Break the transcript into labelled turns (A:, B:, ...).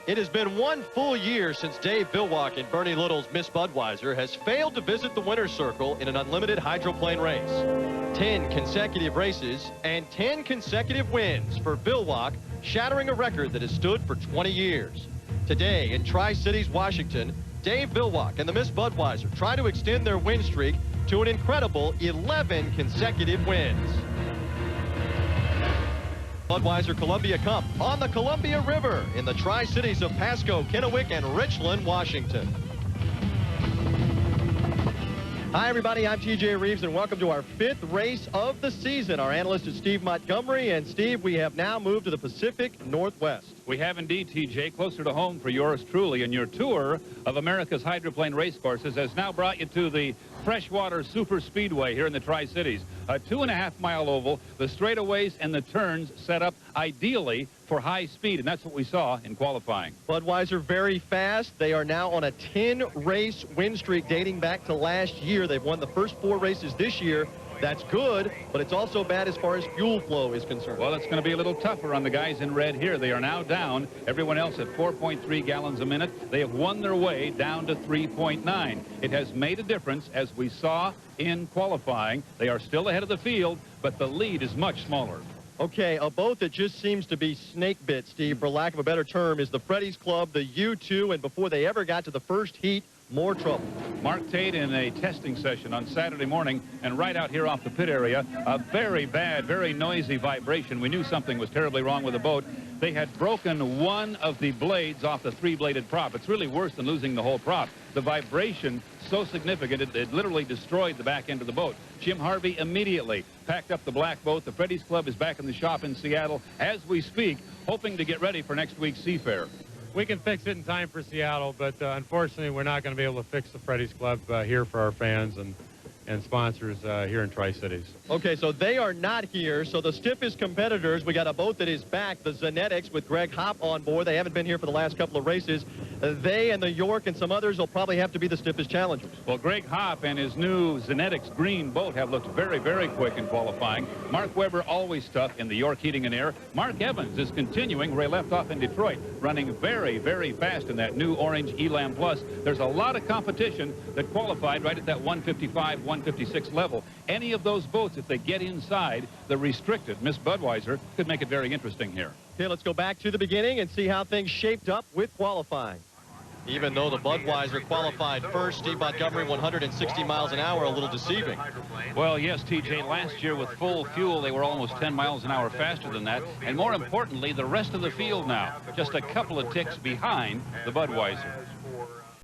A: It has been one full year since Dave Villwock and Bernie Little's Miss Budweiser has failed to visit the winner's circle in an unlimited hydroplane race. 10 consecutive races and 10 consecutive wins for Villwock, shattering a record that has stood for 20 years. Today in Tri-Cities, Washington, Dave Villwock and the Miss Budweiser try to extend their win streak to an incredible 11 consecutive wins. Budweiser Columbia Cup on the Columbia River in the Tri-Cities of Pasco, Kennewick, and Richland, Washington. Hi, everybody. I'm TJ Reeves, and welcome to our 5th race of the season. Our analyst is Steve Montgomery, and Steve, we have now moved to the Pacific Northwest.
B: We have indeed, TJ, closer to home for yours truly, and your tour of America's hydroplane racecourses has now brought you to the Freshwater Super Speedway here in the Tri-Cities. A 2.5-mile oval, the straightaways and the turns set up ideally for high speed, and that's what we saw in qualifying.
A: Budweiser very fast. They are now on a 10-race win streak dating back to last year. They've won the first 4 races this year. That's good, but it's also bad as far as fuel flow is concerned.
B: Well, it's going to be a little tougher on the guys in red here. They are now down, everyone else at 4.3 gallons a minute. They have won their way down to 3.9. It has made a difference, as we saw in qualifying. They are still ahead of the field, but the lead is much smaller.
A: Okay, a boat that just seems to be snake bit, Steve, for lack of a better term, is the Freddy's Club, the U2, and before they ever got to the first heat, more trouble.
B: Mark Tate in a testing session on Saturday morning, and right out here off the pit area, a very bad, very noisy vibration. We knew something was terribly wrong with the boat. They had broken one of the blades off the 3-bladed prop. It's really worse than losing the whole prop. The vibration so significant, it literally destroyed the back end of the boat. Jim Harvey immediately packed up the black boat. The Freddy's Club is back in the shop in Seattle as we speak, hoping to get ready for next week's Seafair.
C: We can fix it in time for Seattle, but unfortunately, we're not going to be able to fix the Freddy's Club here for our fans and sponsors here in Tri-Cities.
A: Okay, so they are not here. So the stiffest competitors, we got a boat that is back, the Zenetics, with Greg Hopp on board. They haven't been here for the last couple of races. They and the York and some others will probably have to be the stiffest challengers.
B: Well, Greg Hopp and his new Zenetics green boat have looked very, very quick in qualifying. Mark Webber always tough in the York Heating and Air. Mark Evans is continuing where he left off in Detroit, running very, very fast in that new orange Elam Plus. There's a lot of competition that qualified right at that 155, 156 level. Any of those boats, if they get inside the restricted Miss Budweiser, could make it very interesting here.
A: Okay, let's go back to the beginning and see how things shaped up with qualifying. Even though the Budweiser qualified first, Steve Montgomery, 160 miles an hour, a little deceiving.
B: Well, yes, TJ, last year with full fuel, they were almost 10 miles an hour faster than that. And more importantly, the rest of the field now, just a couple of ticks behind the Budweiser.